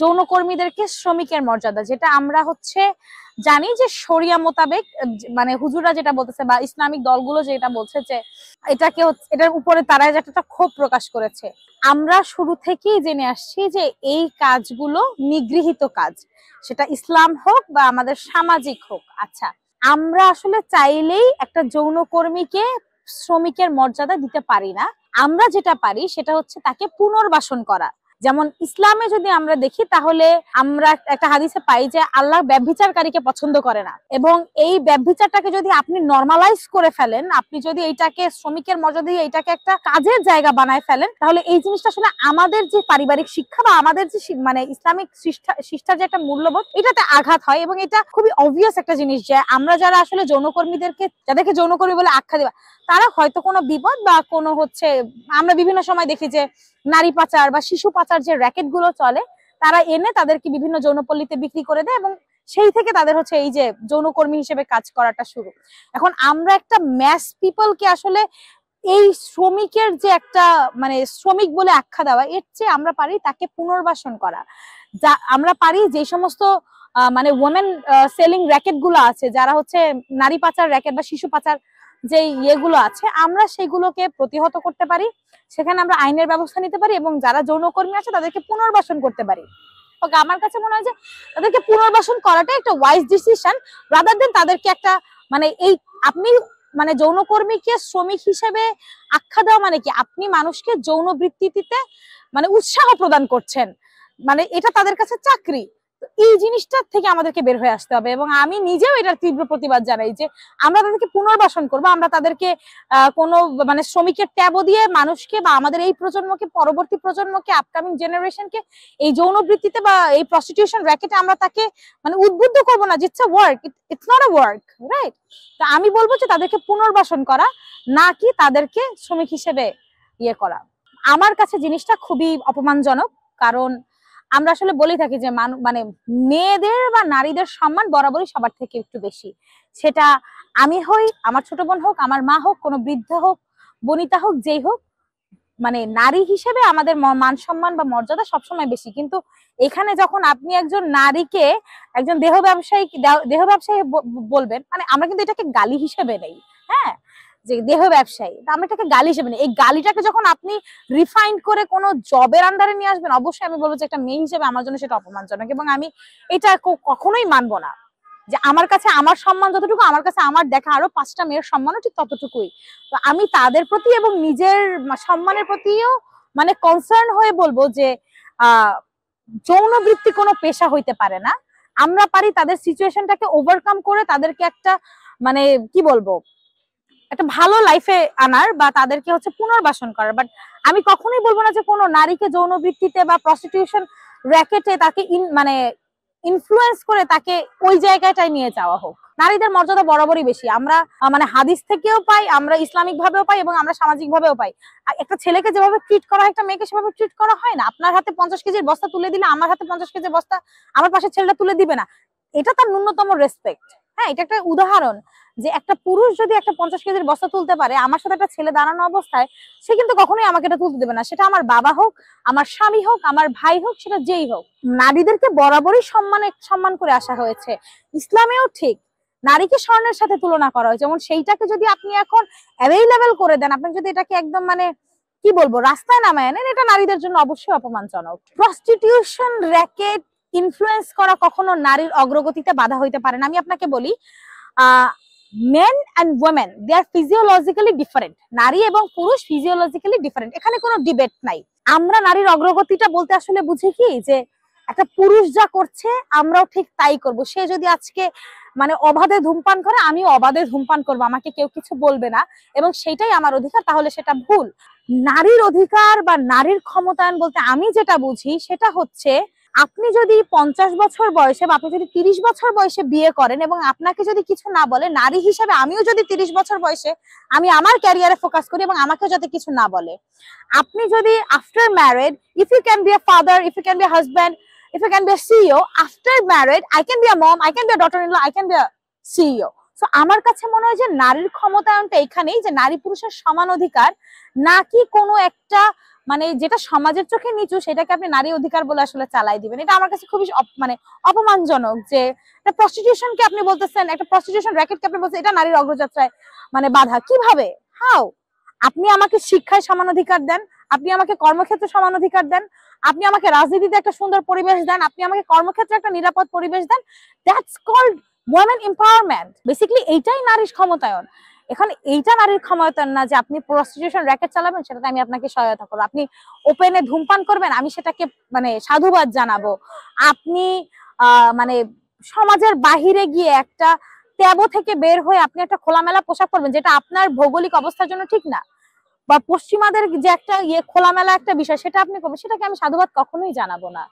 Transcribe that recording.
যৌনকর্মীদেরকে শ্রমিকের মর্যাদা, যেটা আমরা হচ্ছে জানি যে শরিয়া মোতাবেক মানে হুজুররা যেটা বলতেছে বা ইসলামিক দলগুলো যেটা বলছে যে এটাকে এটার উপরে তারা একটা ক্ষোভ প্রকাশ করেছে। আমরা শুরু থেকেই জেনে আসছি যে এই কাজগুলো নিগৃহীত কাজ, সেটা ইসলাম হোক বা আমাদের সামাজিক হোক। আচ্ছা, আমরা আসলে চাইলেই একটা যৌনকর্মীকে শ্রমিকের মর্যাদা দিতে পারি না। আমরা যেটা পারি সেটা হচ্ছে তাকে পুনর্বাসন করা। যেমন ইসলামে যদি আমরা দেখি তাহলে আমরা একটা হাদিসে পাই যে আল্লাহ ব্যভিচারকারীকে পছন্দ করে না, এবং এই ব্যভিচারটাকে যদি আপনি নরমালাইজ করে ফেলেন, আপনি যদি এইটাকে শ্রমিকের মর্যাদা দিয়ে এইটাকে একটা কাজের জায়গা বানায় ফেলেন, তাহলে এই জিনিসটা আসলে আমাদের যে পারিবারিক শিক্ষা বা আমাদের যে মানে ইসলামিক শিক্ষার যে একটা মূল্যবোধ, এটাতে আঘাত হয়। এবং এটা খুবই অবভিয়াস একটা জিনিস যে আমরা যারা আসলে যৌনকর্মীদেরকে, যাদেরকে যৌনকর্মী বলে আখ্যা দেওয়া, তারা হয়তো কোনো বিপদ বা কোনো হচ্ছে, আমরা বিভিন্ন সময় দেখি যে নারী পাচার বা শিশু পাচার যে র্যাকেট গুলো চলে, তারা এনে তাদেরকে বিভিন্ন যৌনপল্লীতে বিক্রি করে দেয় এবং সেই থেকে তাদের হচ্ছে এই যে যৌনকর্মী হিসেবে কাজ করাটা শুরু। এখন আমরা একটা ম্যাস পিপলকে আসলে এই শ্রমিকের যে একটা মানে শ্রমিক বলে আখ্যা দেওয়া, এর চেয়ে আমরা পারি তাকে পুনর্বাসন করা। যা আমরা পারি যে সমস্ত মানে ওমেন সেলিং র্যাকেট গুলো আছে, যারা হচ্ছে নারী পাচার র্যাকেট বা শিশু পাচার যে ইয়েগুলো আছে, আমরা সেগুলোকে প্রতিহত করতে পারি, সেখানে আমরা আইনের ব্যবস্থা নিতে পারি এবং যারা যৌনকর্মী আছে তাদেরকে পুনর্বাসন করতে পারি। আমার কাছে মনে হয় যে তাদেরকে পুনর্বাসন করাটা একটা ওয়াইজ ডিসিশন, রাদার দেন তাদেরকে একটা মানে এই আপনি মানে যৌনকর্মীকে শ্রমিক হিসেবে আখ্যা দেওয়া মানে কি, আপনি মানুষকে যৌন বৃত্তিতে মানে উৎসাহ প্রদান করছেন, মানে এটা তাদের কাছে চাকরি। এই জিনিসটা থেকে আমাদেরকে বের হয়ে আসতে হবে এবং আমি নিজেও এটার তীব্র প্রতিবাদ জানাই যে আমরা তাদেরকে পুনর্বাসন করবো। আমরা তাদেরকে কোনো মানে শ্রমিকের ট্যাবও দিয়ে মানুষকে বা আমাদের এই প্রজন্মকে, পরবর্তী প্রজন্মকে, আপকামিং জেনারেশনকে এই যৌনবৃত্তিতে বা এই প্রস্টিটিউশন র্যাকেটে আমরা তাকে মানে উদ্বুদ্ধ করবো না যে it's a work, it's not a work, right? তো আমি বলবো যে তাদেরকে পুনর্বাসন করা, না কি তাদেরকে শ্রমিক হিসেবে ইয়ে করা। আমার কাছে জিনিসটা খুবই অপমানজনক, কারণ আমরা আসলে বলেই থাকি যে মানে মেয়েদের বা নারীদের সম্মান বরাবরই সবার থেকে একটু বেশি। সেটা আমি হই, আমার ছোট বোন হোক, আমার মা হোক, কোনো বৃদ্ধা হোক, বনিতা হোক, যেই হোক, মানে নারী হিসেবে আমাদের মান সম্মান বা মর্যাদা সবসময় বেশি। কিন্তু এখানে যখন আপনি একজন নারীকে একজন দেহ ব্যবসায়ী বলবেন, মানে আমরা কিন্তু এটাকে গালি হিসেবে নেই, হ্যাঁ, যে দেহ ব্যবসায়ী, আমরা এটাকে গালি হিসেবে নেই। এই গালিটাকে যখন আপনি রিফাইন্ড করে কোনো জবের আন্ডারে নিয়ে আসবেন, অবশ্যই আমি বলবো যে একটা মেয়ে হিসেবে আমার জন্য সেটা অপমানজনক এবং আমি এটা কখনোই মানবো না। যে আমার কাছে আমার সম্মান যতটুকু, আমার কাছে আমার দেখা আরো 5টা মেয়ের সম্মানও ঠিক ততটুকুই। তো আমি তাদের প্রতি এবং নিজের সম্মানের প্রতিও মানে কনসার্ন হয়ে বলবো যে যৌনবৃত্তি কোনো পেশা হইতে পারে না। আমরা পারি তাদের সিচুয়েশনটাকে ওভারকাম করে তাদেরকে একটা মানে কি বলবো একটা ভালো লাইফে আনার বা তাদেরকে হচ্ছে পুনর্বাসন করার। বাট আমি কখনোই বলবো না যে কোনো নারীকে যৌনবৃত্তিতে বা প্রস্টিটিউশন র্যাকেটে তাকে মানে ইনফ্লুয়েন্স করে তাকে ওই জায়গাটায় নিয়ে যাওয়া হোক। নারীদের মর্যাদা বরাবরই বেশি, আমরা মানে হাদিস থেকেও পাই, আমরা ইসলামিক ভাবেও পাই এবং আমরা সামাজিক ভাবেও পাই। একটা ছেলেকে যেভাবে ট্রিট করা হয় একটা মেয়েকে সেভাবে ট্রিট করা হয় না। আপনার হাতে 50 কেজির বস্তা তুলে দিলে আমার হাতে 50 কেজির বস্তা আমার পাশে ছেলেটা তুলে দিবে না, এটা তার ন্যূনতম রেসপেক্ট। হ্যাঁ, এটা একটা উদাহরণ যে একটা পুরুষ যদি একটা 50 কেজির বস্তা তুলতে পারে, আমার সাথে একটা ছেলে দাঁড়ানো অবস্থায় সে কিন্তু কখনোই আমাকে এটা তুলতে দেবে না, সেটা আমার বাবা হোক, আমার স্বামী হোক, আমার ভাই হোক, সেটা যেই হোক। নারীদেরকে বরাবরই সম্মান করে আসা হয়েছে, ইসলামেও ঠিক নারীকে স্বর্ণের সাথে তুলনা করা হয়। যেমন সেইটাকে যদি আপনি এখন অ্যাভেইলেবল করে দেন, আপনি যদি এটাকে একদম মানে কি বলবো রাস্তায় নামায় আনেন, এটা নারীদের জন্য অবশ্যই অপমানজনক। প্রস্টিটিউশন র্যাকেট ইনফ্লুয়েন্স করা কখনো নারীর অগ্রগতিতে বাধা হইতে পারে না। আমি আপনাকে বলি, men and women they are physiologically different. নারী এবং পুরুষ ফিজিওলজিক্যালি ডিফারেন্ট, এখানে কোনো ডিবেট নাই। আমরা নারীর অগ্রগতিটা বলতে আসলে বুঝি কি, যে একটা পুরুষ যা করছে আমরাও ঠিক তাই করব। সে যদি আজকে মানে অবাধে ধূমপান করে, আমিও অবাধে ধূমপান করবো, আমাকে কেউ কিছু বলবে না এবং সেটাই আমার অধিকার, তাহলে সেটা ভুল। নারীর অধিকার বা নারীর ক্ষমতায়ন বলতে আমি যেটা বুঝি সেটা হচ্ছে, আপনি যদি 50 বছর বয়সে বা আপনি যদি 30 বছর বয়সে বিয়ে করেন এবং আপনাকে যদি কিছু না বলে, নারী হিসেবে আমিও যদি 30 বছর বয়সে আমি আমার ক্যারিয়ারে ফোকাস করি এবং আমাকে যাতে কিছু না বলে, আপনি যদি after married, if you can be a father, if you can be a husband, if I can be a CEO after married, I can be a mom, I can be a daughter-in-law, I can be a CEO. So তো আমার কাছে মনে হয় যে নারীর ক্ষমতায়নটা এখানেই, যে নারী পুরুষের সমান অধিকার, নাকি কোনো একটা মানে যেটা সমাজের চোখে নিচু সেটাকে আপনি নারী অধিকার বলে আসলে চালাই দিবেন। এটা আমার কাছে খুবই মানে অপমানজনক। যে একটা প্রস্টিটিউশনকে আপনি বলতেছেন, একটা প্রস্টিটিউশন র্যাকেটকে আপনি বলছেন এটা নারীর অগ্রযাত্রায় মানে বাধা, কিভাবে? হাউ? আপনি আমাকে শিক্ষায় সমান অধিকার দেন, আপনি আমাকে কর্মক্ষেত্রে সমান অধিকার দেন, আপনি আমাকে রাজনীতিতে একটা সুন্দর পরিবেশ দেন, আপনি আমাকে কর্মক্ষেত্রে একটা নিরাপদ পরিবেশ দেন, that's called women empowerment. Basically এইটাই নারীর ক্ষমতায়ন। এখন এইটা নারীর ক্ষমতায়ন না যে আপনি প্রস্টিটিউশন র্যাকেট চালাবেন, সেটাতে আমি আপনাকে সহায়তা করবো। আপনি ওপেনে ধূমপান করবেন, আমি সেটাকে মানে সাধুবাদ জানাবো। আপনি মানে সমাজের বাহিরে গিয়ে একটা ট্যাবো থেকে বের হয়ে আপনি একটা খোলামেলা পোশাক পরবেন, যেটা আপনার ভৌগোলিক অবস্থার জন্য ঠিক না, বা পশ্চিমাদের যে একটা খোলামেলা একটা বিষয় সেটা আপনি করবেন, সেটাকে আমি সাধুবাদ কখনোই জানাবো না।